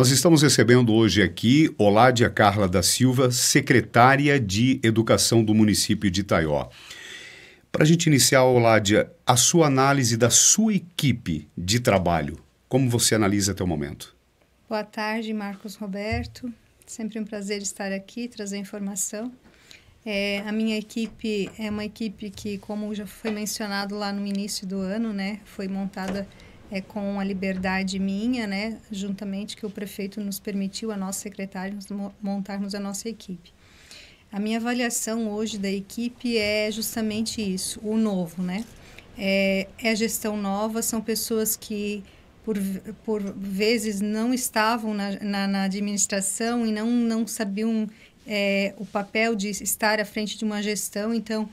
Nós estamos recebendo hoje aqui Oládia Carla da Silva, secretária de Educação do município de Itaió. Para a gente iniciar, Oládia, a sua análise da sua equipe de trabalho, como você analisa até o momento? Boa tarde, Marcos Roberto. Sempre um prazer estar aqui, trazer informação. A minha equipe é uma equipe que, como já foi mencionado lá no início do ano, né, foi montada com a liberdade minha, né, juntamente que o prefeito nos permitiu, a nossa secretária, montarmos a nossa equipe. A minha avaliação hoje da equipe é justamente isso, o novo, né? É gestão nova, são pessoas que por vezes não estavam na administração e não sabiam o papel de estar à frente de uma gestão, então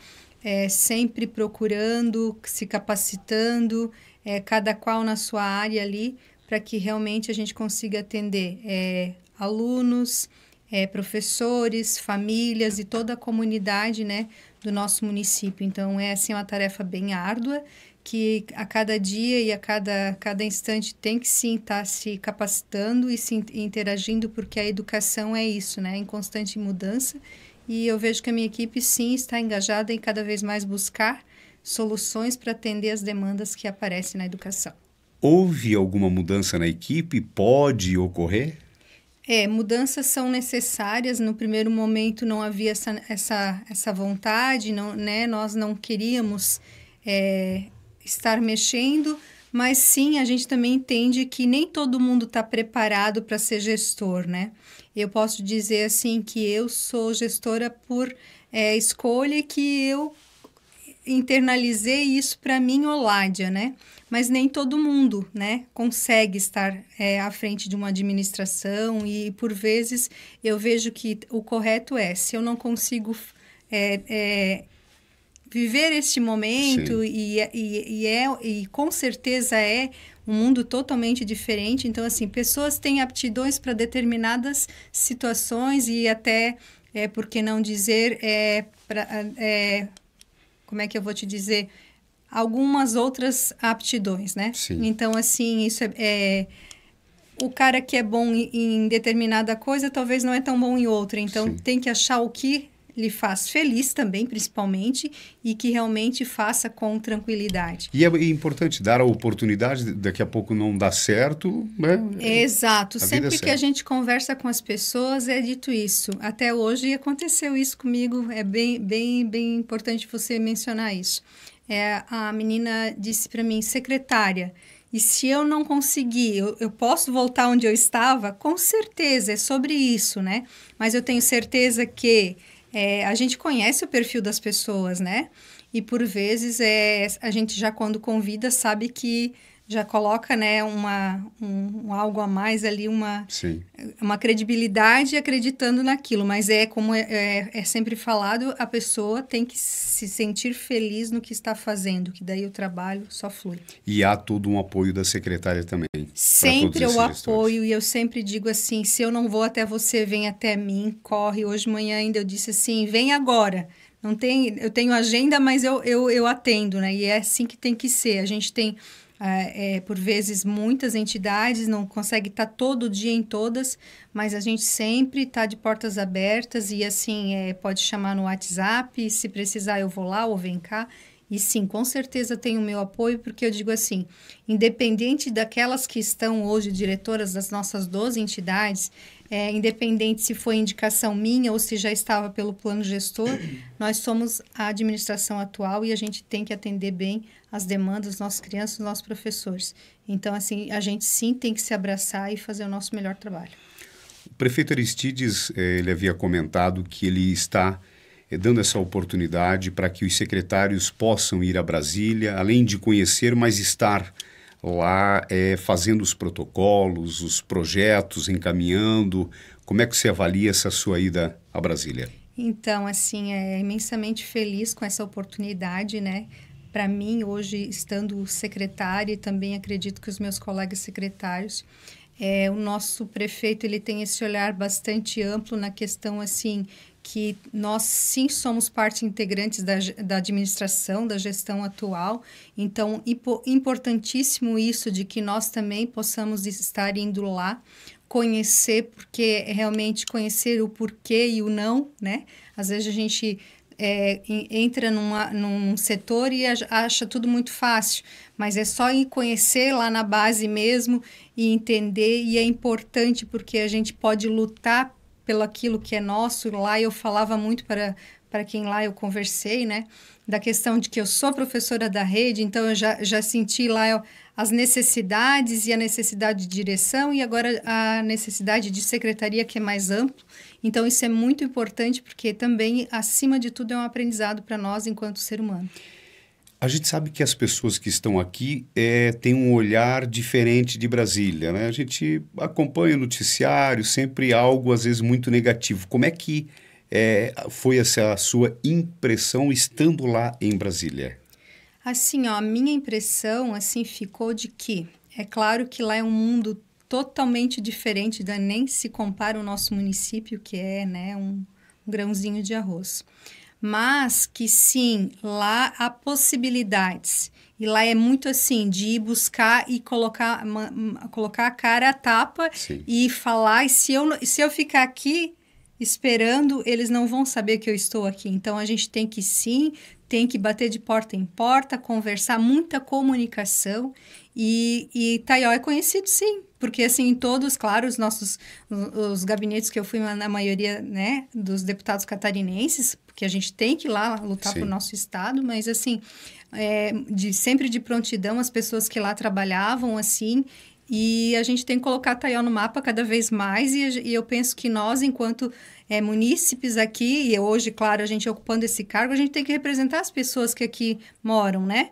sempre procurando, se capacitando, cada qual na sua área ali, para que realmente a gente consiga atender alunos, professores, famílias e toda a comunidade, né, do nosso município. Então, assim, uma tarefa bem árdua, que a cada dia e a cada instante tem que sim estar se capacitando e se interagindo, porque a educação é isso, né, em constante mudança. E eu vejo que a minha equipe sim está engajada em cada vez mais buscar soluções para atender as demandas que aparecem na educação. Houve alguma mudança na equipe? Pode ocorrer? Mudanças são necessárias. No primeiro momento não havia essa vontade, não, né? Nós não queríamos estar mexendo, mas sim, a gente também entende que nem todo mundo está preparado para ser gestor, né? Eu posso dizer assim que eu sou gestora por escolha, que eu internalizei isso para mim, Oládia, né? Mas nem todo mundo, né, consegue estar à frente de uma administração e, por vezes, eu vejo que o correto se eu não consigo viver este momento e com certeza um mundo totalmente diferente. Então, assim, pessoas têm aptidões para determinadas situações e até, por que não dizer, como é que eu vou te dizer, algumas outras aptidões, né? Sim. Então, assim, isso o cara que é bom em determinada coisa, talvez não é tão bom em outra. Então, Sim. Tem que achar o que lhe faz feliz também, principalmente, e que realmente faça com tranquilidade. E é importante dar a oportunidade, daqui a pouco não dá certo, né? Exato. Sempre que a gente conversa com as pessoas, é dito isso. Até hoje aconteceu isso comigo, é bem importante você mencionar isso. A menina disse para mim, secretária, e se eu não conseguir, eu posso voltar onde eu estava? Com certeza, é sobre isso, né? Mas eu tenho certeza que a gente conhece o perfil das pessoas, né? E por vezes a gente já quando convida sabe que já coloca, né, algo a mais ali, uma credibilidade acreditando naquilo, mas como é sempre falado, a pessoa tem que se sentir feliz no que está fazendo, que daí o trabalho só flui. E há todo um apoio da secretária também. Sempre o apoio, e eu sempre digo assim, se eu não vou até você, vem até mim, corre. Hoje de manhã ainda eu disse assim, vem agora. Eu tenho agenda, mas eu atendo, né? E é assim que tem que ser. A gente tem por vezes muitas entidades, não consegue estar todo dia em todas, mas a gente sempre está de portas abertas e assim, pode chamar no WhatsApp, se precisar eu vou lá ou vem cá. E sim, com certeza tem o meu apoio, porque eu digo assim, independente daquelas que estão hoje diretoras das nossas 12 entidades, independente se foi indicação minha ou se já estava pelo plano gestor, nós somos a administração atual e a gente tem que atender bem as demandas das nossas crianças, dos nossos professores. Então, assim, a gente sim tem que se abraçar e fazer o nosso melhor trabalho. O prefeito Aristides, ele havia comentado que ele está dando essa oportunidade para que os secretários possam ir a Brasília, além de conhecer, mas estar lá fazendo os protocolos, os projetos, encaminhando. Como é que você avalia essa sua ida a Brasília? Então, assim, imensamente feliz com essa oportunidade, né? Para mim, hoje, estando secretária, e também acredito que os meus colegas secretários, o nosso prefeito ele tem esse olhar bastante amplo na questão, assim, que nós sim somos parte integrantes da administração, da gestão atual. Então, importantíssimo isso de que nós também possamos estar indo lá conhecer, porque realmente conhecer o porquê e o não, né? Às vezes a gente entra num setor e acha tudo muito fácil, mas é só ir conhecer lá na base mesmo e entender, e é importante porque a gente pode lutar pelo aquilo que é nosso. Lá eu falava muito para quem lá eu conversei, né, da questão de que eu sou professora da rede, então eu já senti lá as necessidades e a necessidade de direção, e agora a necessidade de secretaria, que é mais amplo. Então isso é muito importante, porque também, acima de tudo, é um aprendizado para nós enquanto ser humano. A gente sabe que as pessoas que estão aqui têm um olhar diferente de Brasília, né? A gente acompanha o noticiário, sempre algo, às vezes, muito negativo. Como é que foi essa sua impressão estando lá em Brasília? Assim, ó, a minha impressão, assim, ficou de que, é claro que lá é um mundo totalmente diferente, nem se compara o nosso município, que é, né, um grãozinho de arroz. Mas que sim, lá há possibilidades. E lá é muito assim, de ir buscar e colocar a cara à tapa. Sim. E falar. E se eu ficar aqui esperando, eles não vão saber que eu estou aqui. Então, a gente tem que tem que bater de porta em porta, conversar, muita comunicação. E Taió é conhecido, sim, porque assim, em todos, claro, os gabinetes que eu fui, na maioria, né, dos deputados catarinenses, porque a gente tem que ir lá lutar por nosso estado, mas assim, sempre de prontidão, as pessoas que lá trabalhavam, assim, e a gente tem que colocar Taió no mapa cada vez mais, e eu penso que nós, enquanto munícipes aqui, e hoje, claro, a gente ocupando esse cargo, a gente tem que representar as pessoas que aqui moram, né?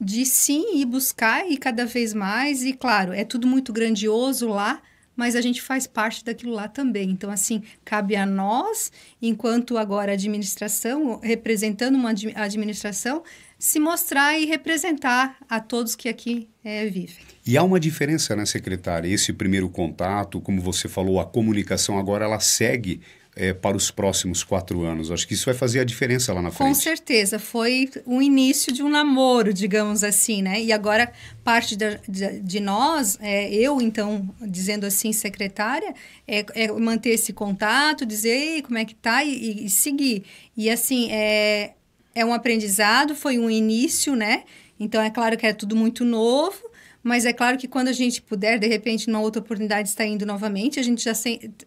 De sim ir buscar e cada vez mais, e claro, é tudo muito grandioso lá, mas a gente faz parte daquilo lá também. Então, assim, cabe a nós, enquanto agora administração, representando uma administração, se mostrar e representar a todos que aqui vivem. E há uma diferença, né, secretária? Esse primeiro contato, como você falou, a comunicação agora ela segue para os próximos 4 anos. Acho que isso vai fazer a diferença lá na frente. Com certeza, foi o início de um namoro, digamos assim, né? E agora, parte de nós, eu, então, dizendo assim, secretária, manter esse contato, dizer, ei, como é que tá, e seguir. E assim, é um aprendizado, foi um início, né? Então, é claro que é tudo muito novo, mas é claro que quando a gente puder, de repente, numa outra oportunidade, estar indo novamente, a gente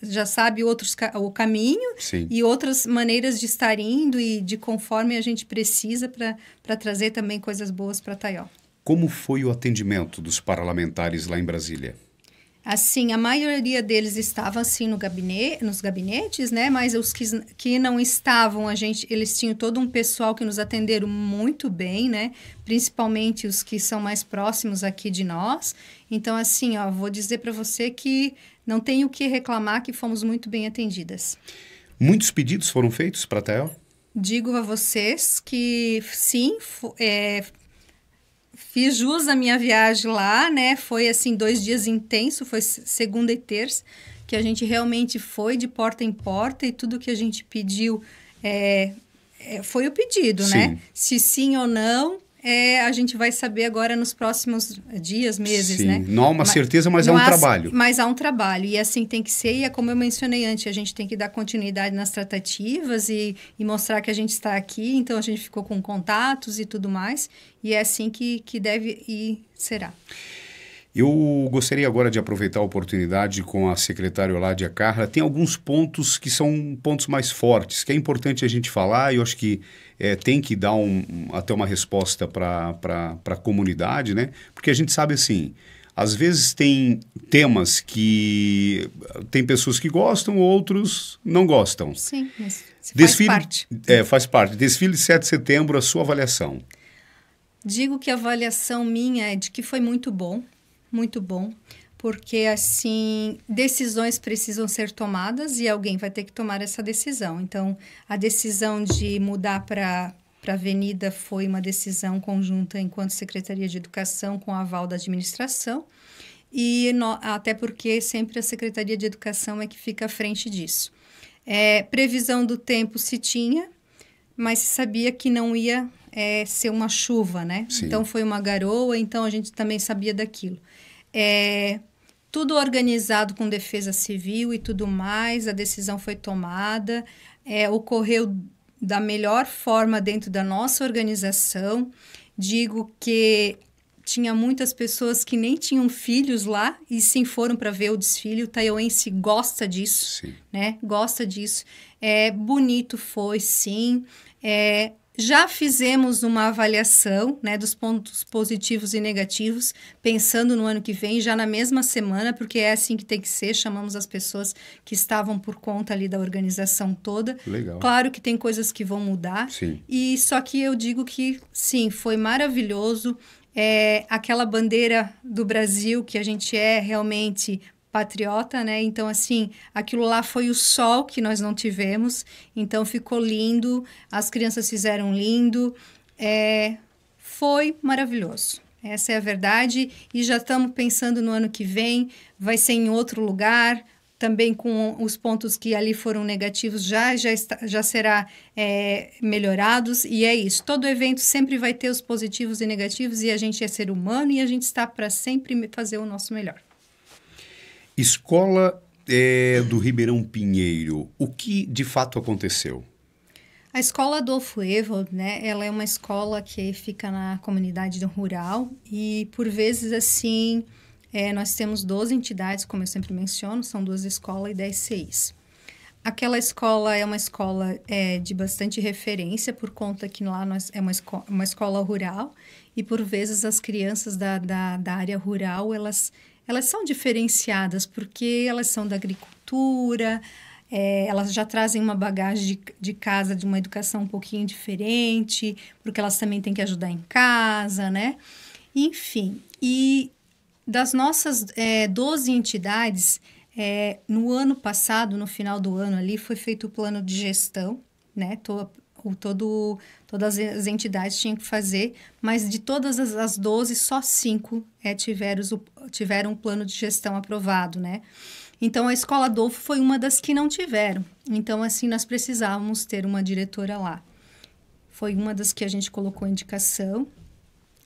já sabe o caminho. Sim. E outras maneiras de estar indo e de conforme a gente precisa para trazer também coisas boas para Taió. Como foi o atendimento dos parlamentares lá em Brasília? Assim, a maioria deles estavam assim nos gabinetes, né? Mas os que não estavam, eles tinham todo um pessoal que nos atenderam muito bem, né? Principalmente os que são mais próximos aqui de nós. Então, assim, ó, vou dizer para você que não tenho o que reclamar, que fomos muito bem atendidas. Muitos pedidos foram feitos para a Taió? Digo a vocês que sim, fiz jus à minha viagem lá, né? Foi, assim, 2 dias intensos, foi segunda e terça, que a gente realmente foi de porta em porta e tudo que a gente pediu foi o pedido, sim, né? Se sim ou não, a gente vai saber agora nos próximos dias, meses, sim, né? Não há uma certeza, mas há um trabalho. Mas há um trabalho, e assim tem que ser, e é como eu mencionei antes, a gente tem que dar continuidade nas tratativas e mostrar que a gente está aqui, então a gente ficou com contatos e tudo mais, e é assim que deve e será. Eu gostaria agora de aproveitar a oportunidade com a secretária Oládia Carla. Tem alguns pontos que são pontos mais fortes, que é importante a gente falar, e eu acho que tem que dar até uma resposta para a comunidade, né? Porque a gente sabe assim, às vezes tem temas que tem pessoas que gostam, outros não gostam. Sim, mas faz parte. Faz parte. Desfile de 7 de setembro, a sua avaliação? Digo que a avaliação minha é de que foi muito bom, porque, assim, decisões precisam ser tomadas e alguém vai ter que tomar essa decisão. Então, a decisão de mudar para a avenida foi uma decisão conjunta enquanto Secretaria de Educação com o aval da administração, e até porque sempre a Secretaria de Educação é que fica à frente disso. Previsão do tempo se tinha, mas se sabia que não ia ser uma chuva, né? Sim. Então, foi uma garoa, então a gente também sabia daquilo. tudo organizado com defesa civil e tudo mais, a decisão foi tomada, ocorreu da melhor forma dentro da nossa organização. Digo que tinha muitas pessoas que nem tinham filhos lá e sim foram para ver o desfile. O taioense gosta disso, Sim. né? Gosta disso. Bonito foi, sim. Já fizemos uma avaliação, né, dos pontos positivos e negativos, pensando no ano que vem, já na mesma semana, porque é assim que tem que ser. Chamamos as pessoas que estavam por conta ali da organização toda. Legal. Claro que tem coisas que vão mudar. Sim. E só que eu digo que, sim, foi maravilhoso. Aquela bandeira do Brasil, que a gente é realmente patriota, né? Então, assim, aquilo lá foi o sol que nós não tivemos. Então, ficou lindo. As crianças fizeram lindo. Foi maravilhoso. Essa é a verdade. E já estamos pensando no ano que vem. Vai ser em outro lugar. Também com os pontos que ali foram negativos já será melhorados. E é isso. Todo evento sempre vai ter os positivos e negativos. E a gente é ser humano e a gente está para sempre fazer o nosso melhor. Escola do Ribeirão Pinheiro, o que de fato aconteceu? A escola Adolfo Evold, né, ela é uma escola que fica na comunidade rural e, por vezes, assim, nós temos 12 entidades, como eu sempre menciono, são 2 escolas e 10 CIs. Aquela escola é uma escola de bastante referência, por conta que lá é uma escola rural e, por vezes, as crianças da área rural, elas são diferenciadas porque elas são da agricultura, elas já trazem uma bagagem de casa, de uma educação um pouquinho diferente, porque elas também têm que ajudar em casa, né? Enfim, e das nossas 12 entidades, no ano passado, no final do ano ali, foi feito o plano de gestão, né? Todas as entidades tinham que fazer, mas de todas as 12, só 5 tiveram um plano de gestão aprovado, né? Então, a Escola Adolfo foi uma das que não tiveram. Então, assim, nós precisávamos ter uma diretora lá. Foi uma das que a gente colocou indicação.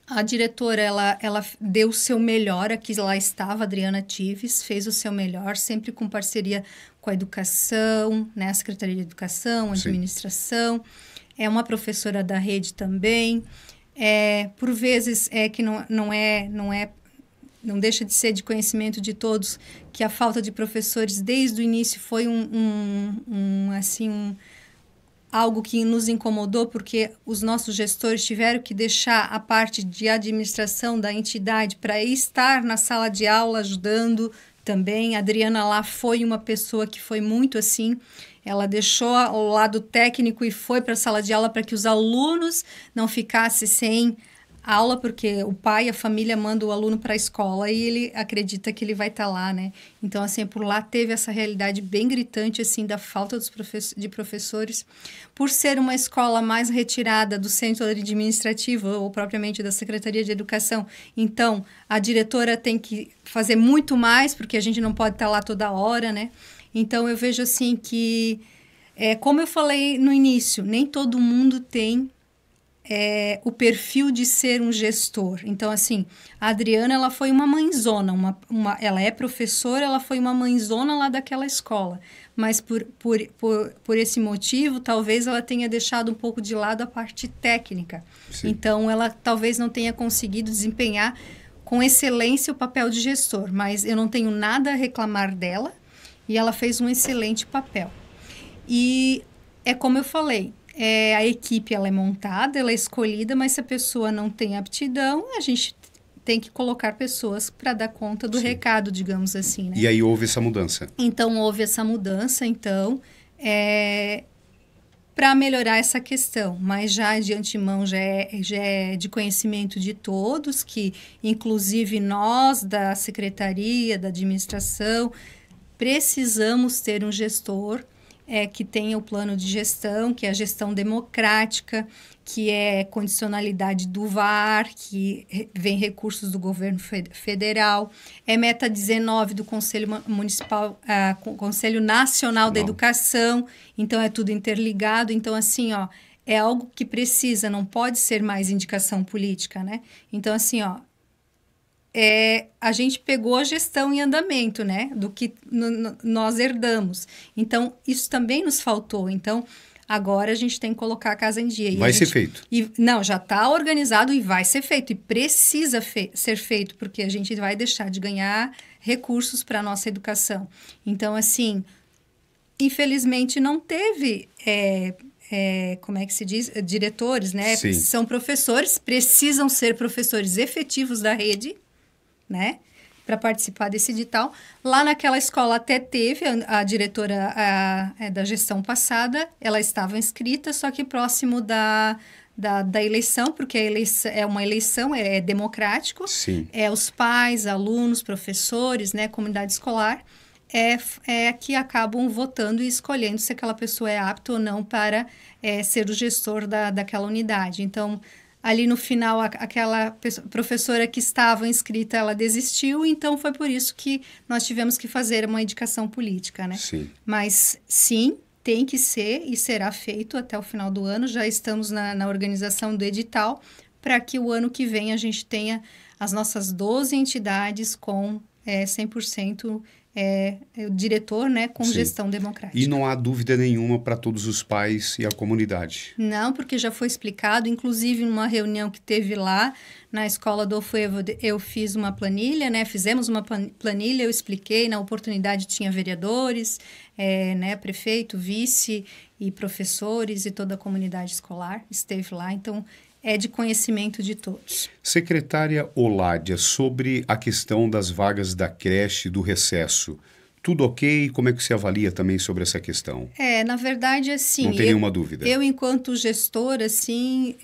A diretora, ela deu o seu melhor, aqui lá estava, a Adriana Tives, fez o seu melhor, sempre com parceria com a educação, né? A Secretaria de Educação, a administração. Sim. É uma professora da rede também. Por vezes, que não deixa de ser de conhecimento de todos que a falta de professores desde o início foi algo que nos incomodou, porque os nossos gestores tiveram que deixar a parte de administração da entidade para estar na sala de aula ajudando também. A Adriana lá foi uma pessoa que foi muito assim, ela deixou o lado técnico e foi para a sala de aula para que os alunos não ficassem sem aula, porque o pai, a família manda o aluno para a escola e ele acredita que ele vai estar lá, né? Então, assim, por lá teve essa realidade bem gritante, assim, da falta de professores. Por ser uma escola mais retirada do centro administrativo ou propriamente da Secretaria de Educação, então, a diretora tem que fazer muito mais, porque a gente não pode estar lá toda hora, né? Então, eu vejo, assim, que, como eu falei no início, nem todo mundo tem o perfil de ser um gestor. Então, assim, a Adriana, ela foi uma mãezona, ela é professora, ela foi uma mãezona lá daquela escola, mas por esse motivo, talvez ela tenha deixado um pouco de lado a parte técnica. Sim. Então, ela talvez não tenha conseguido desempenhar com excelência o papel de gestor, mas eu não tenho nada a reclamar dela e ela fez um excelente papel. E é como eu falei, a equipe ela é montada, ela é escolhida, mas se a pessoa não tem aptidão, a gente tem que colocar pessoas para dar conta do Sim. recado, digamos assim, né? E aí houve essa mudança? Então, houve essa mudança, para melhorar essa questão, mas já de antemão já é de conhecimento de todos, que inclusive nós da Secretaria, da Administração, precisamos ter um gestor que tenha o plano de gestão, que é a gestão democrática, que é condicionalidade do VAR, que vem recursos do governo federal, é meta 19 do Conselho Municipal, Conselho Nacional da Educação, então é tudo interligado, então assim, é algo que precisa, não pode ser mais indicação política, né? Então assim, a gente pegou a gestão em andamento, né? Do que nós herdamos. Então, isso também nos faltou. Então, agora a gente tem que colocar a casa em dia. Vai ser feito. Não, já está organizado e vai ser feito. E precisa ser feito, porque a gente vai deixar de ganhar recursos para a nossa educação. Então, assim, infelizmente não teve... como é que se diz? Diretores, né? Sim. São professores, precisam ser professores efetivos da rede, né? Para participar desse edital. Lá naquela escola até teve a diretora da gestão passada, ela estava inscrita, só que próximo da eleição, porque a eleição é uma eleição, é democrático. Sim. Os pais, alunos, professores, né? Comunidade escolar, que acabam votando e escolhendo se aquela pessoa é apta ou não para ser o gestor daquela unidade. Então, ali no final, aquela professora que estava inscrita, ela desistiu, então foi por isso que nós tivemos que fazer uma indicação política, né? Sim. Mas, sim, tem que ser e será feito até o final do ano. Já estamos na organização do edital para que o ano que vem a gente tenha as nossas 12 entidades com 100% o diretor, né, com Sim. Gestão democrática. E não há dúvida nenhuma para todos os pais e a comunidade. Não, porque já foi explicado, inclusive numa reunião que teve lá na escola do Voivoda, eu fiz uma planilha, né, fizemos uma planilha, eu expliquei, na oportunidade tinha vereadores, né, prefeito, vice e professores e toda a comunidade escolar esteve lá, então é de conhecimento de todos. Secretária Oládia, sobre a questão das vagas da creche do recesso, tudo ok? Como é que você avalia também sobre essa questão? Na verdade, assim... Não tem nenhuma dúvida. Eu, enquanto gestora, assim,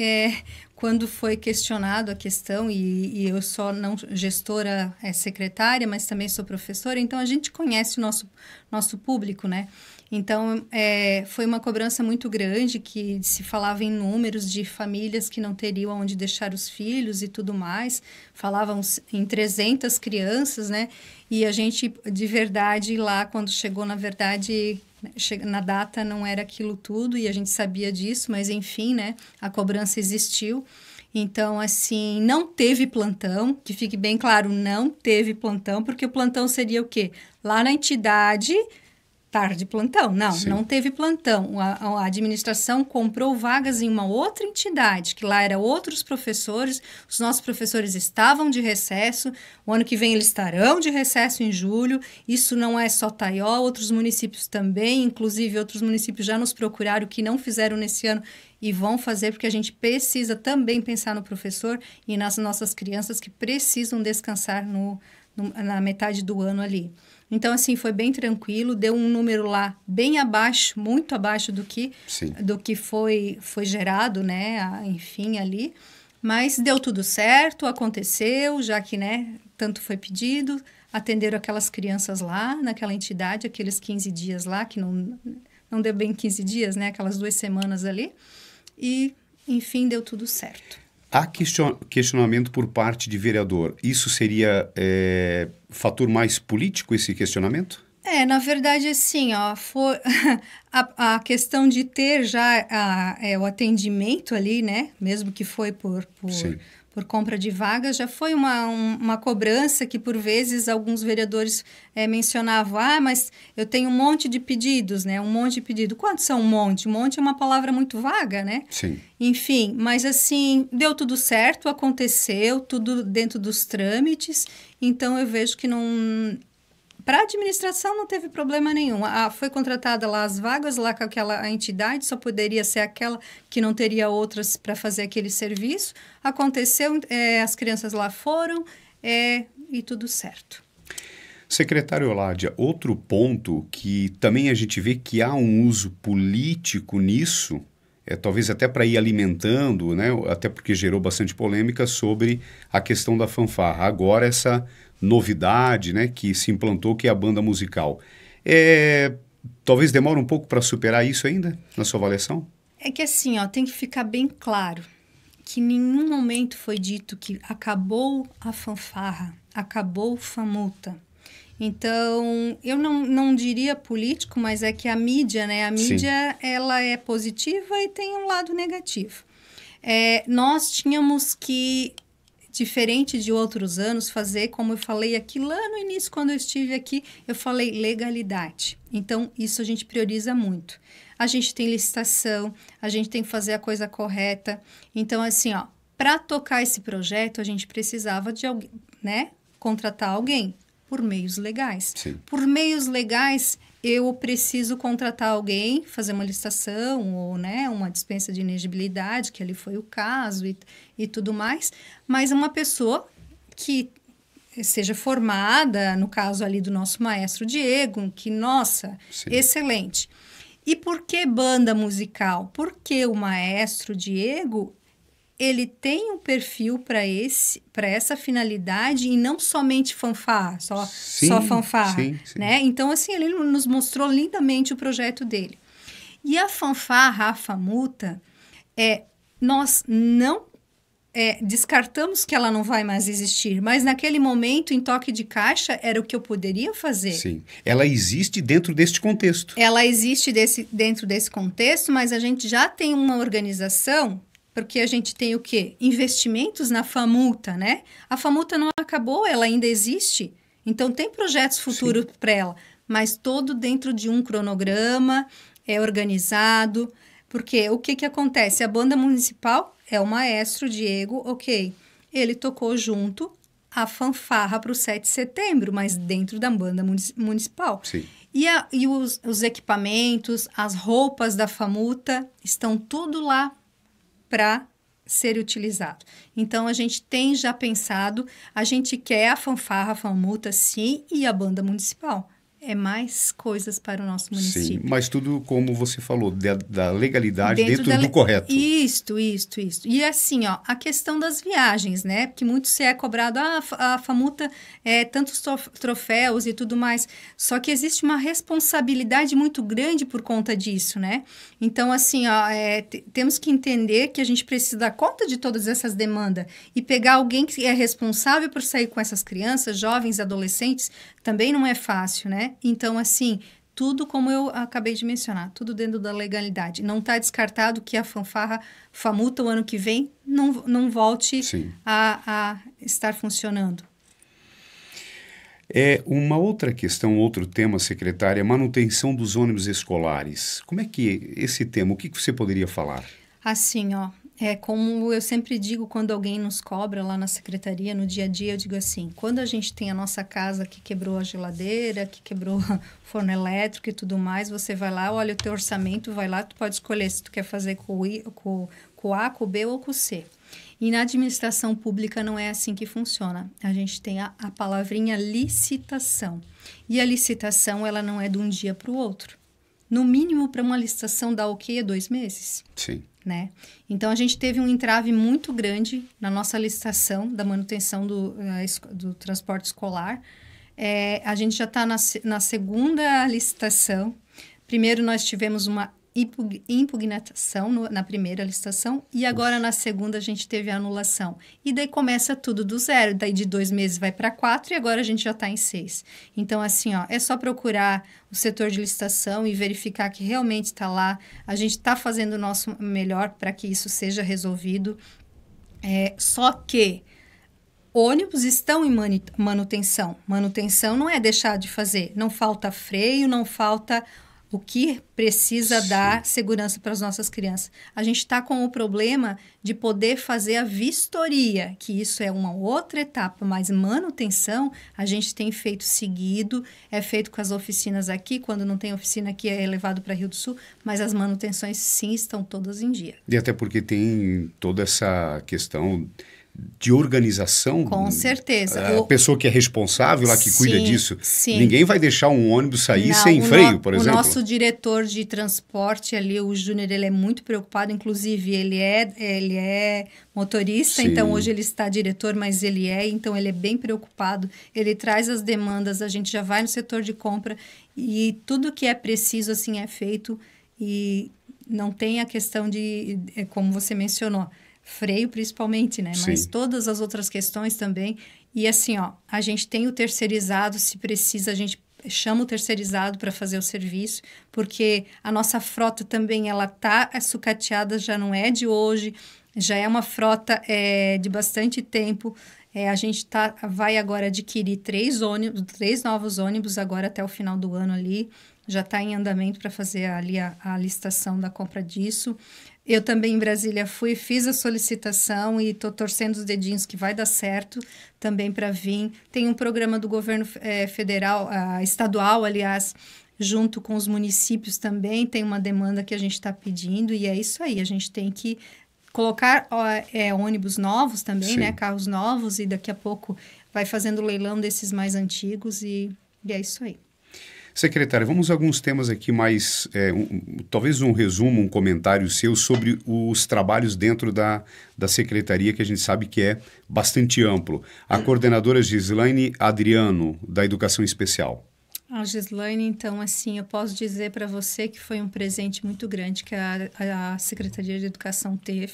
quando foi questionado a questão, e eu só não gestora, secretária, mas também sou professora, então a gente conhece o nosso público, né? Então, foi uma cobrança muito grande, que se falava em números de famílias que não teriam onde deixar os filhos e tudo mais. Falavam em 300 crianças, né? E a gente, de verdade, lá, quando chegou, na verdade, na data, não era aquilo tudo, e a gente sabia disso, mas, enfim, né? A cobrança existiu. Então, assim, não teve plantão, que fique bem claro, não teve plantão, porque o plantão seria o quê? Lá na entidade... tarde plantão. Não, Sim. Não teve plantão. A administração comprou vagas em uma outra entidade, que lá eram outros professores, os nossos professores estavam de recesso, o ano que vem eles estarão de recesso em julho, isso não é só Taió, outros municípios também, inclusive outros municípios já nos procuraram, que não fizeram nesse ano e vão fazer, porque a gente precisa também pensar no professor e nas nossas crianças que precisam descansar na metade do ano ali. Então, assim, foi bem tranquilo, deu um número lá bem abaixo, muito abaixo do que foi gerado, né, enfim, ali. Mas deu tudo certo, aconteceu, já que, né, tanto foi pedido, atenderam aquelas crianças lá, naquela entidade, aqueles 15 dias lá, que não deu bem 15 dias, né, aquelas 2 semanas ali. E, enfim, deu tudo certo. Há questionamento por parte de vereador. Isso seria fator mais político, esse questionamento? Na verdade, assim, foi a questão de ter já o atendimento ali, né? Mesmo que foi por compra de vagas, já foi uma cobrança que, por vezes, alguns vereadores mencionavam, mas eu tenho um monte de pedidos, né? Um monte de pedidos. Quantos são um monte? Um monte é uma palavra muito vaga, né? Sim. Enfim, mas assim, deu tudo certo, aconteceu, tudo dentro dos trâmites, então eu vejo que não... Para a administração não teve problema nenhum. Foi contratada lá as vagas, lá com aquela entidade, só poderia ser aquela que não teria outras para fazer aquele serviço. Aconteceu, as crianças lá foram e tudo certo. Secretário Oládia, outro ponto que também a gente vê que há um uso político nisso, talvez até para ir alimentando, né? Até porque gerou bastante polêmica sobre a questão da fanfarra. Agora essa novidade, né, que se implantou, que é a banda musical. Talvez demore um pouco para superar isso ainda, na sua avaliação? É que assim, tem que ficar bem claro que em nenhum momento foi dito que acabou a fanfarra, acabou o FAMURTA. Então, eu não diria político, mas é que a mídia, né? A mídia, ela é positiva e tem um lado negativo. Nós tínhamos que diferente de outros anos, fazer, como eu falei aqui lá no início, quando eu estive aqui, eu falei legalidade. Então, isso a gente prioriza muito. A gente tem licitação, a gente tem que fazer a coisa correta. Então, assim, ó, para tocar esse projeto, a gente precisava de alguém, né, contratar alguém por meios legais. Sim. Por meios legais, eu preciso contratar alguém, fazer uma licitação ou, né, uma dispensa de inegibilidade, que ali foi o caso e tudo mais, mas uma pessoa que seja formada, no caso ali do nosso maestro Diego, que, nossa, Sim. excelente. E por que banda musical? Porque o maestro Diego, ele tem um perfil para essa finalidade e não somente fanfarra, só fanfarra, sim. né? Então, assim, ele nos mostrou lindamente o projeto dele. E a fanfarra, a famuta, nós não descartamos que ela não vai mais existir, mas naquele momento, em toque de caixa, era o que eu poderia fazer. Sim. Ela existe dentro deste contexto. Ela existe dentro desse contexto, mas a gente já tem uma organização. Porque a gente tem o quê? Investimentos na FAMULTA, né? A FAMULTA não acabou, ela ainda existe. Então, tem projetos futuros para ela, mas todo dentro de um cronograma, organizado. Porque o que acontece? A banda municipal é o maestro Diego, ok. Ele tocou junto a fanfarra para o 7 de setembro, mas dentro da banda municipal. Sim. E os equipamentos, as roupas da FAMULTA, estão tudo lá para ser utilizado. Então, a gente tem já pensado, a gente quer a fanfarra, a famuta, sim, e a banda municipal. É mais coisas para o nosso município. Sim, mas tudo como você falou, da legalidade dentro do correto. Isto. E assim, ó, a questão das viagens, né? Porque muito se é cobrado, a famuta tantos troféus e tudo mais. Só que existe uma responsabilidade muito grande por conta disso, né? Então, assim, ó, temos que entender que a gente precisa dar conta de todas essas demandas e pegar alguém que é responsável por sair com essas crianças, jovens, adolescentes, também não é fácil, né? Então, assim, tudo como eu acabei de mencionar, tudo dentro da legalidade. Não está descartado que a famuta, o ano que vem, não volte a estar funcionando. Uma outra questão, outro tema, secretária, manutenção dos ônibus escolares. Como é que esse tema, o que você poderia falar? Assim, ó, como eu sempre digo quando alguém nos cobra lá na secretaria, no dia a dia, eu digo assim, quando a gente tem a nossa casa que quebrou a geladeira, que quebrou o forno elétrico e tudo mais, você vai lá, olha o teu orçamento, vai lá, tu pode escolher se tu quer fazer com o A, com o B ou com o C. E na administração pública não é assim que funciona. A gente tem a palavrinha licitação. E a licitação, ela não é de um dia para o outro. No mínimo, para uma licitação dar o quê? 2 meses. Sim. Né? Então, a gente teve um entrave muito grande na nossa licitação da manutenção do transporte escolar. A gente já está na segunda licitação. Primeiro, nós tivemos uma impugnação na primeira licitação e agora na segunda a gente teve a anulação. E daí começa tudo do zero. Daí de 2 meses vai para 4 e agora a gente já está em 6. Então, assim, ó, é só procurar o setor de licitação e verificar que realmente está lá. A gente está fazendo o nosso melhor para que isso seja resolvido. Só que ônibus estão em manutenção. Manutenção não é deixar de fazer. Não falta freio, não falta o que precisa dar segurança para as nossas crianças. A gente está com o problema de poder fazer a vistoria, que isso é uma outra etapa, mas manutenção a gente tem feito seguido, é feito com as oficinas aqui, quando não tem oficina aqui é levado para Rio do Sul, mas as manutenções sim estão todas em dia. E até porque tem toda essa questão de organização. Com certeza. A pessoa que é responsável, lá que cuida disso. Sim. Ninguém vai deixar um ônibus sair sem freio, por exemplo. O nosso diretor de transporte ali, o Júnior, ele é muito preocupado. Inclusive, ele é motorista, então hoje ele está diretor, mas então ele é bem preocupado. Ele traz as demandas, a gente já vai no setor de compra e tudo que é preciso, assim, é feito. E não tem a questão de, como você mencionou, freio principalmente, né? Sim. Mas todas as outras questões também. E assim, ó, a gente tem o terceirizado, se precisa, a gente chama o terceirizado para fazer o serviço, porque a nossa frota também, ela tá sucateada, já não é de hoje. Já é uma frota de bastante tempo. A gente vai agora adquirir 3 novos ônibus agora até o final do ano ali. Já está em andamento para fazer ali a licitação da compra disso. Eu também em Brasília fiz a solicitação e estou torcendo os dedinhos que vai dar certo também para vir. Tem um programa do governo federal, estadual, aliás, junto com os municípios também. Tem uma demanda que a gente está pedindo e é isso aí. A gente tem que colocar ônibus novos também, né? Carros novos e daqui a pouco vai fazendo leilão desses mais antigos e é isso aí. Secretária, vamos a alguns temas aqui mais, talvez um resumo, um comentário seu sobre os trabalhos dentro da Secretaria, que a gente sabe que é bastante amplo. A coordenadora Gislaine Adriano, da Educação Especial. A Gislaine, então, assim, eu posso dizer para você que foi um presente muito grande que a Secretaria de Educação teve,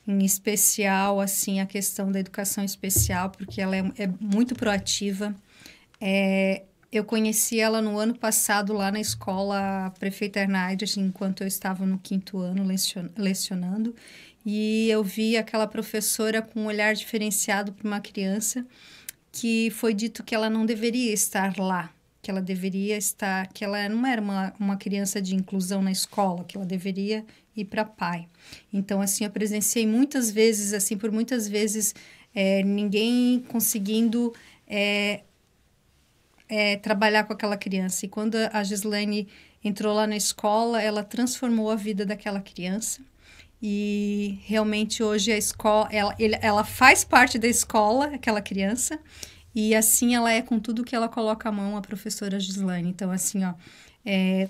em especial, assim, a questão da educação especial, porque ela é muito proativa. Eu conheci ela no ano passado lá na escola Prefeita Hernandes, enquanto eu estava no 5º ano lecionando, e eu vi aquela professora com um olhar diferenciado para uma criança que foi dito que ela não deveria estar lá, que ela deveria estar, que ela não era uma criança de inclusão na escola, que ela deveria ir para pai. Então, assim, eu presenciei muitas vezes, assim, por muitas vezes, ninguém conseguindo trabalhar com aquela criança. E quando a Gislaine entrou lá na escola, ela transformou a vida daquela criança. E realmente hoje a escola, ela faz parte da escola, aquela criança, e assim ela é com tudo que ela coloca a mão, a professora Gislaine. Então, assim,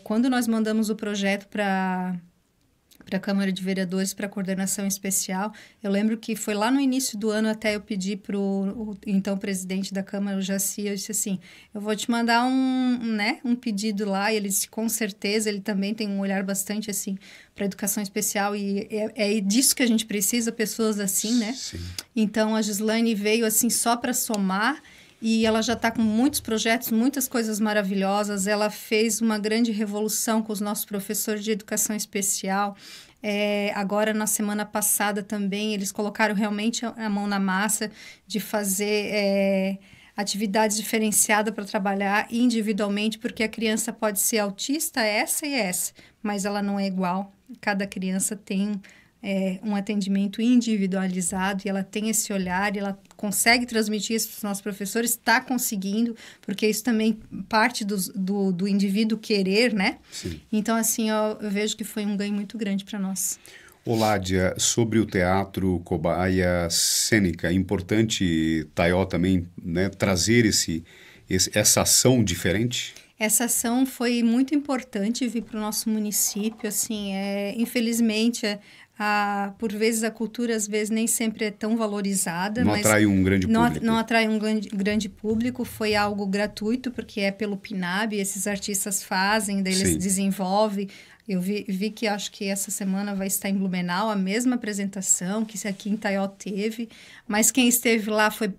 quando nós mandamos o projeto para a Câmara de Vereadores para coordenação especial, eu lembro que foi lá no início do ano, até eu pedi para o então presidente da Câmara, o Jaci, eu disse assim, eu vou te mandar um pedido lá, e ele disse, com certeza, ele também tem um olhar bastante assim para educação especial, e é disso que a gente precisa, pessoas assim, né? Sim. Então, a Gislaine veio assim só para somar, e ela já está com muitos projetos, muitas coisas maravilhosas. Ela fez uma grande revolução com os nossos professores de educação especial. Agora, na semana passada também, eles colocaram realmente a mão na massa de fazer atividades diferenciadas para trabalhar individualmente, porque a criança pode ser autista, essa e essa, mas ela não é igual. Cada criança tem um atendimento individualizado, e ela tem esse olhar, e ela consegue transmitir isso para os nossos professores, está conseguindo, porque isso também parte do indivíduo querer, né? Sim. Então, assim, eu vejo que foi um ganho muito grande para nós. Ládia, sobre o teatro Cobaia Cênica, é importante, Taió, também, né, trazer essa ação diferente? Essa ação foi muito importante vir para o nosso município, assim, infelizmente, por vezes a cultura, às vezes, nem sempre é tão valorizada. Não atrai um grande público. Não atrai um grande público, foi algo gratuito, porque é pelo PNAB, esses artistas fazem, daí eles desenvolvem. Eu vi que acho que essa semana vai estar em Blumenau, a mesma apresentação que aqui em Taió teve, mas quem esteve lá foi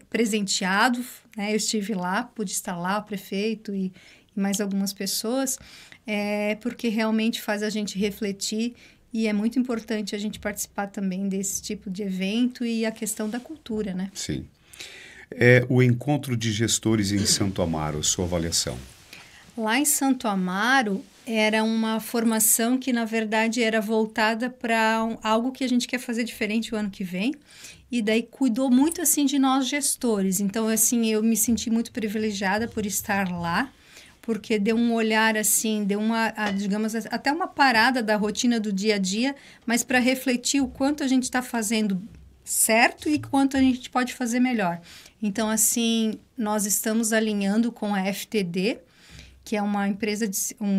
presenteado, né? Eu estive lá, pude estar lá, o prefeito e mais algumas pessoas, porque realmente faz a gente refletir, e é muito importante a gente participar também desse tipo de evento e a questão da cultura, né? Sim. O encontro de gestores em Santo Amaro, sua avaliação? Lá em Santo Amaro, era uma formação que, na verdade, era voltada para algo que a gente quer fazer diferente o ano que vem. E daí cuidou muito, assim, de nós gestores. Então, assim, eu me senti muito privilegiada por estar lá, porque deu um olhar, assim, deu digamos, até uma parada da rotina do dia a dia, mas para refletir o quanto a gente está fazendo certo e quanto a gente pode fazer melhor. Então, assim, nós estamos alinhando com a FTD, que é uma empresa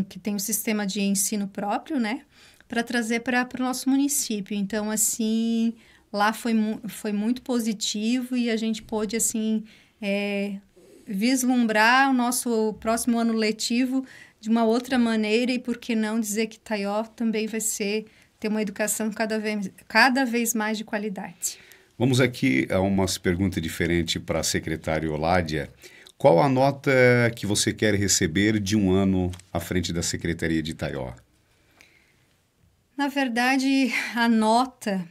que tem um sistema de ensino próprio, né, para trazer para o nosso município. Então, assim, lá foi muito positivo, e a gente pôde, assim, vislumbrar o nosso próximo ano letivo de uma outra maneira, e por que não dizer que Taió também vai ter uma educação cada vez mais de qualidade. Vamos aqui a umas perguntas diferentes para a secretária Ládia. Qual a nota que você quer receber de um ano à frente da Secretaria de Taió? Na verdade, a nota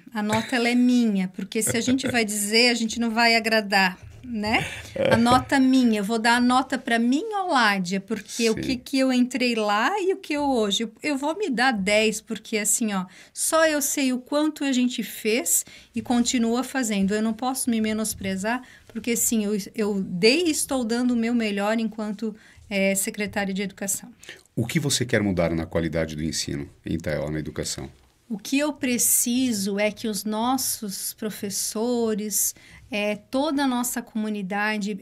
ela é minha, porque se a gente vai dizer, a gente não vai agradar, né? A nota minha, eu vou dar a nota para mim ou Ládia, porque o que eu entrei lá e o que eu hoje, eu vou me dar 10, porque assim, ó, só eu sei o quanto a gente fez e continua fazendo. Eu não posso me menosprezar, porque sim, eu dei e estou dando o meu melhor enquanto secretária de Educação. O que você quer mudar na qualidade do ensino em Itaió, na educação? O que eu preciso é que os nossos professores, toda a nossa comunidade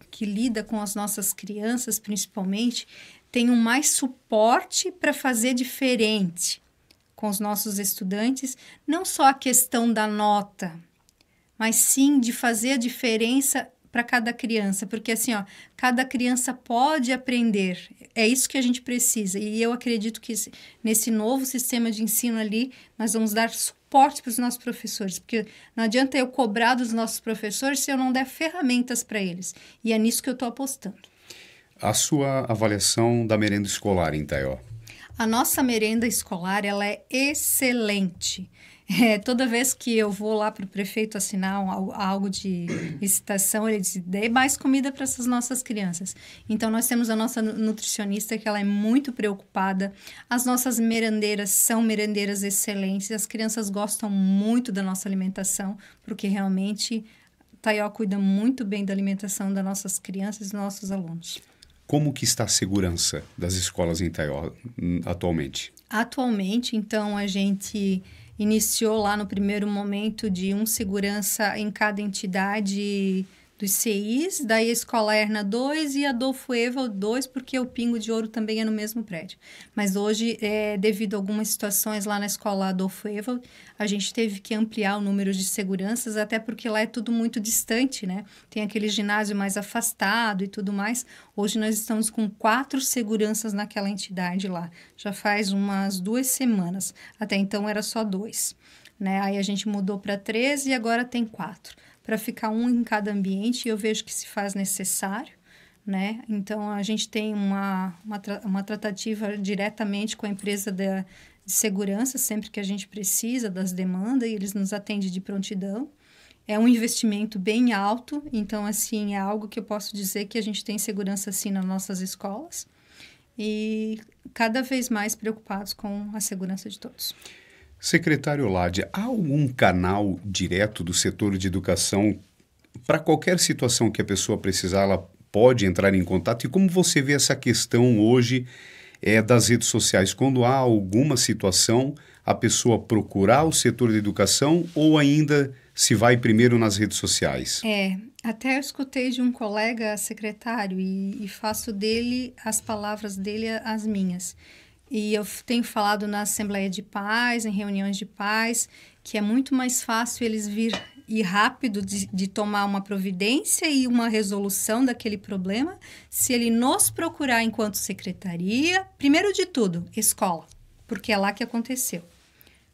que lida com as nossas crianças, principalmente, tenham mais suporte para fazer diferente com os nossos estudantes. Não só a questão da nota, mas sim de fazer a diferença para cada criança, porque assim, ó, cada criança pode aprender, é isso que a gente precisa, e eu acredito que nesse novo sistema de ensino ali, nós vamos dar suporte para os nossos professores, porque não adianta eu cobrar dos nossos professores se eu não der ferramentas para eles, e é nisso que eu estou apostando. A sua avaliação da merenda escolar em Itaió? A nossa merenda escolar, ela é excelente. Toda vez que eu vou lá para o prefeito assinar algo de licitação, ele diz, dê mais comida para essas nossas crianças. Então, nós temos a nossa nutricionista, que ela é muito preocupada. As nossas merendeiras são merendeiras excelentes. As crianças gostam muito da nossa alimentação, porque realmente Itaió cuida muito bem da alimentação das nossas crianças e dos nossos alunos. Como que está a segurança das escolas em Itaió atualmente? Atualmente, então, a gente iniciou lá no primeiro momento de um segurança em cada entidade dos CIs, daí a Escola Erna 2 e Adolfo Eval 2, porque o Pingo de Ouro também é no mesmo prédio. Mas hoje, devido a algumas situações lá na Escola Adolfo Eval, a gente teve que ampliar o número de seguranças, até porque lá é tudo muito distante, né? Tem aquele ginásio mais afastado e tudo mais. Hoje nós estamos com 4 seguranças naquela entidade lá. Já faz umas 2 semanas. Até então era só 2. Né? Aí a gente mudou para 3 e agora tem 4. Para ficar um em cada ambiente, eu vejo que se faz necessário, né? Então, a gente tem uma tratativa diretamente com a empresa de segurança, sempre que a gente precisa das demandas, e eles nos atendem de prontidão. É um investimento bem alto, então, assim, é algo que eu posso dizer que a gente tem segurança, assim, nas nossas escolas, e cada vez mais preocupados com a segurança de todos. Secretário Ládia, há algum canal direto do setor de educação para qualquer situação que a pessoa precisar, ela pode entrar em contato? E como você vê essa questão hoje das redes sociais? Quando há alguma situação, a pessoa procurar o setor de educação ou ainda se vai primeiro nas redes sociais? Até eu escutei de um colega secretário e faço dele, as palavras dele, as minhas. E eu tenho falado na Assembleia de Pais, em reuniões de pais, que é muito mais fácil eles ir rápido de tomar uma providência e uma resolução daquele problema, se ele nos procurar enquanto secretaria, primeiro de tudo, escola, porque é lá que aconteceu.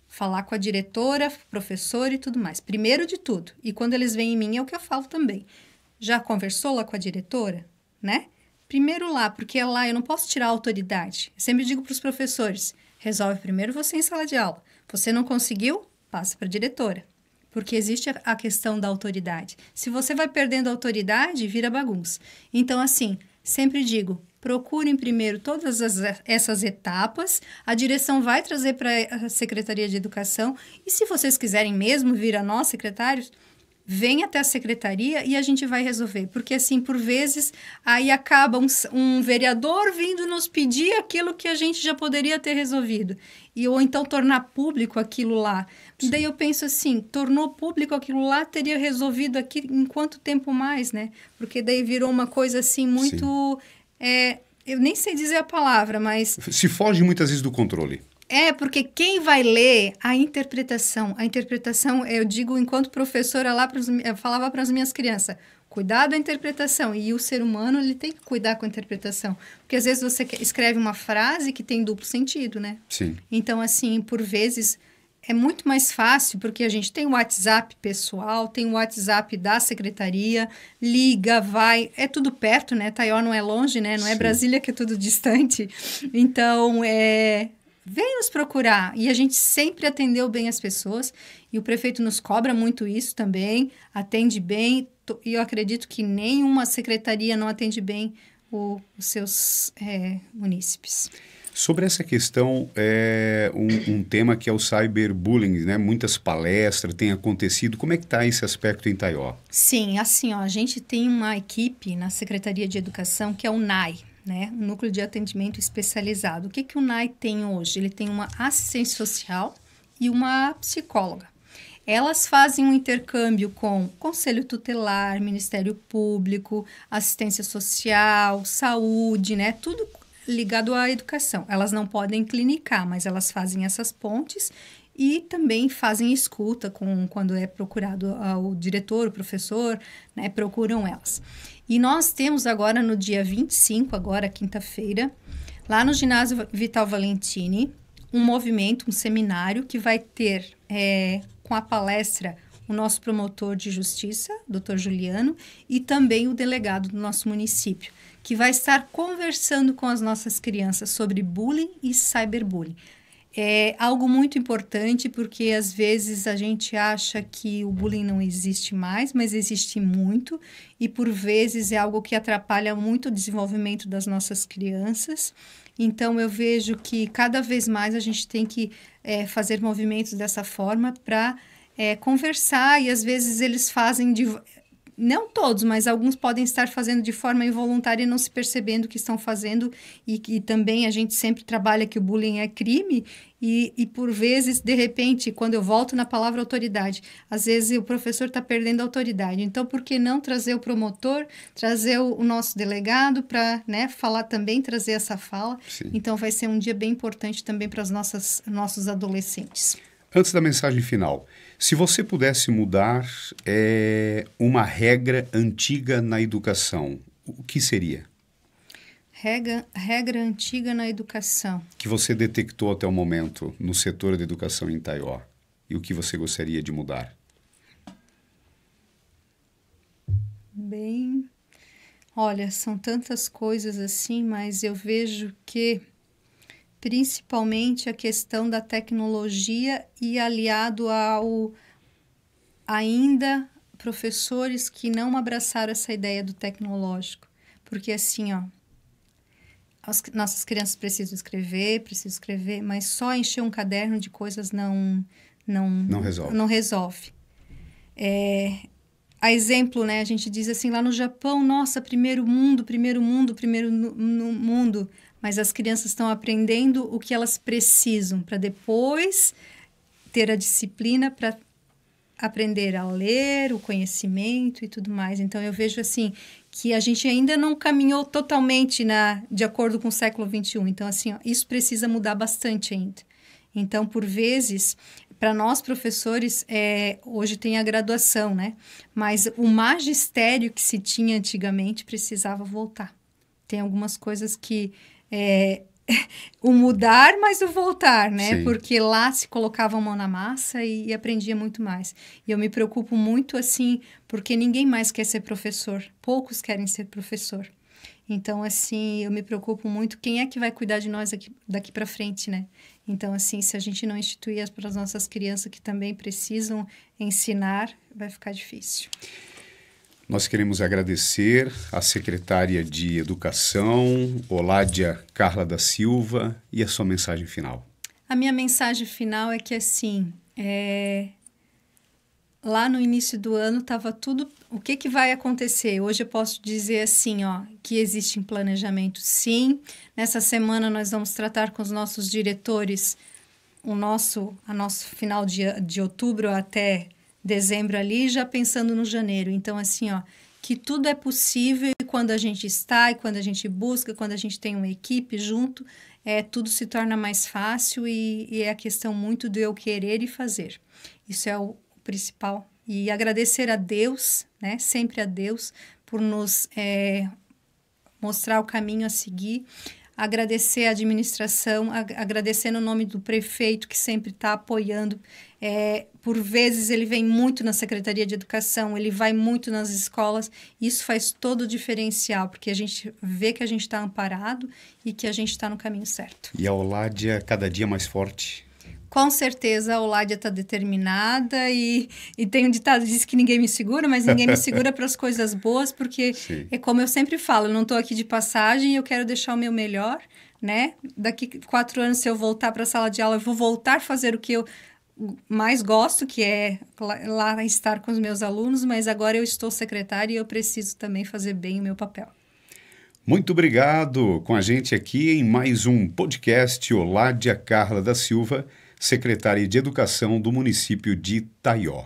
Falar com a diretora, professor e tudo mais, primeiro de tudo. E quando eles vêm em mim, é o que eu falo também. Já conversou lá com a diretora, né? Primeiro lá, porque lá eu não posso tirar a autoridade. Eu sempre digo para os professores, resolve primeiro você em sala de aula. Você não conseguiu? Passa para a diretora. Porque existe a questão da autoridade. Se você vai perdendo a autoridade, vira bagunça. Então, assim, sempre digo, procurem primeiro todas essas etapas, a direção vai trazer para a Secretaria de Educação, e se vocês quiserem mesmo vir a nós, secretários, vem até a secretaria e a gente vai resolver. Porque, assim, por vezes, aí acaba um vereador vindo nos pedir aquilo que a gente já poderia ter resolvido. Ou então tornar público aquilo lá. Sim. Daí eu penso assim, tornou público aquilo lá, teria resolvido aqui em quanto tempo mais, né? Porque daí virou uma coisa, assim, muito... eu nem sei dizer a palavra, mas... Se foge muitas vezes do controle. Porque quem vai ler a interpretação, eu digo enquanto professora lá, eu falava para as minhas crianças, cuidado da interpretação, e o ser humano ele tem que cuidar com a interpretação, porque às vezes você escreve uma frase que tem duplo sentido, né? Sim. Então, assim, por vezes é muito mais fácil, porque a gente tem o WhatsApp pessoal, tem o WhatsApp da secretaria, liga, vai, é tudo perto, né? Itaió não é longe, né? Não é Brasília que é tudo distante, então vem nos procurar. E a gente sempre atendeu bem as pessoas. E o prefeito nos cobra muito isso também, atende bem. E eu acredito que nenhuma secretaria não atende bem os seus munícipes. Sobre essa questão, um tema que é o cyberbullying, né? Muitas palestras têm acontecido. Como é que está esse aspecto em Taió? Sim, assim, ó, a gente tem uma equipe na Secretaria de Educação que é o NAI, né? O Núcleo de Atendimento Especializado. O que o NAI tem hoje? Ele tem uma assistente social e uma psicóloga. Elas fazem um intercâmbio com Conselho Tutelar, Ministério Público, assistência social, saúde, né? Tudo ligado à educação. Elas não podem clinicar, mas elas fazem essas pontes e também fazem escuta quando é procurado o diretor, o professor, né? Procuram elas. E nós temos agora no dia 25, agora quinta-feira, lá no ginásio Vital Valentini, um movimento, um seminário que vai ter com a palestra o nosso promotor de justiça, Dr. Juliano, e também o delegado do nosso município, que vai estar conversando com as nossas crianças sobre bullying e cyberbullying. É algo muito importante porque às vezes a gente acha que o bullying não existe mais, mas existe muito e por vezes é algo que atrapalha muito o desenvolvimento das nossas crianças. Então eu vejo que cada vez mais a gente tem que fazer movimentos dessa forma para conversar e às vezes eles fazem não todos, mas alguns podem estar fazendo de forma involuntária e não se percebendo que estão fazendo e também a gente sempre trabalha que o bullying é crime e por vezes, de repente, quando eu volto na palavra autoridade, às vezes o professor está perdendo a autoridade. Então, por que não trazer o promotor, trazer o nosso delegado para falar também, trazer essa fala? Sim. Então, vai ser um dia bem importante também para os nossos adolescentes. Antes da mensagem final, se você pudesse mudar uma regra antiga na educação, o que seria? Regra antiga na educação. Que você detectou até o momento no setor da educação em Taió e o que você gostaria de mudar? Bem, olha, são tantas coisas assim, mas eu vejo que principalmente a questão da tecnologia e aliado ao ainda professores que não abraçaram essa ideia do tecnológico. Porque assim, ó, as nossas crianças precisam escrever, mas só encher um caderno de coisas não resolve. A exemplo, né, a gente diz assim, lá no Japão, nossa, primeiro mundo, mas as crianças estão aprendendo o que elas precisam para depois ter a disciplina para aprender a ler, o conhecimento e tudo mais. Então, eu vejo assim que a gente ainda não caminhou totalmente de acordo com o século XXI. Então, assim, ó, isso precisa mudar bastante ainda. Então, por vezes, para nós professores, hoje tem a graduação, né? Mas o magistério que se tinha antigamente precisava voltar. Tem algumas coisas que o mudar, mas o voltar, né? Sim. Porque lá se colocava a mão na massa e aprendia muito mais. E eu me preocupo muito, assim, porque ninguém mais quer ser professor. Poucos querem ser professor. Então, assim, eu me preocupo muito quem é que vai cuidar de nós daqui para frente, né? Então, assim, se a gente não instituir para as nossas crianças que também precisam ensinar, vai ficar difícil. Nós queremos agradecer à secretária de Educação, Oládia Carla da Silva, e a sua mensagem final. A minha mensagem final é que, assim, lá no início do ano estava tudo... O que vai acontecer? Hoje eu posso dizer assim, ó, que existe um planejamento, sim. Nessa semana nós vamos tratar com os nossos diretores a nosso final de outubro até dezembro ali, já pensando no janeiro. Então, assim, ó, que tudo é possível e quando a gente está, e quando a gente busca, quando a gente tem uma equipe junto, tudo se torna mais fácil e é a questão muito do eu querer e fazer. Isso é o principal. E agradecer a Deus, né, sempre a Deus, por nos mostrar o caminho a seguir. agradecer a administração, agradecer no nome do prefeito que sempre está apoiando. Por vezes ele vem muito na Secretaria de Educação, ele vai muito nas escolas. Isso faz todo o diferencial, porque a gente vê que a gente está amparado e que a gente está no caminho certo. E a Oládia cada dia mais forte? Com certeza a Oládia está determinada e tem um ditado que diz que ninguém me segura, mas ninguém me segura para as coisas boas, porque Sim. é como eu sempre falo, eu não estou aqui de passagem, eu quero deixar o meu melhor, né? Daqui 4 anos, se eu voltar para a sala de aula, eu vou voltar a fazer o que eu mais gosto, que é lá estar com os meus alunos, mas agora eu estou secretária e eu preciso também fazer bem o meu papel. Muito obrigado com a gente aqui em mais um podcast Oládia Carla da Silva, secretária de Educação do município de Taió.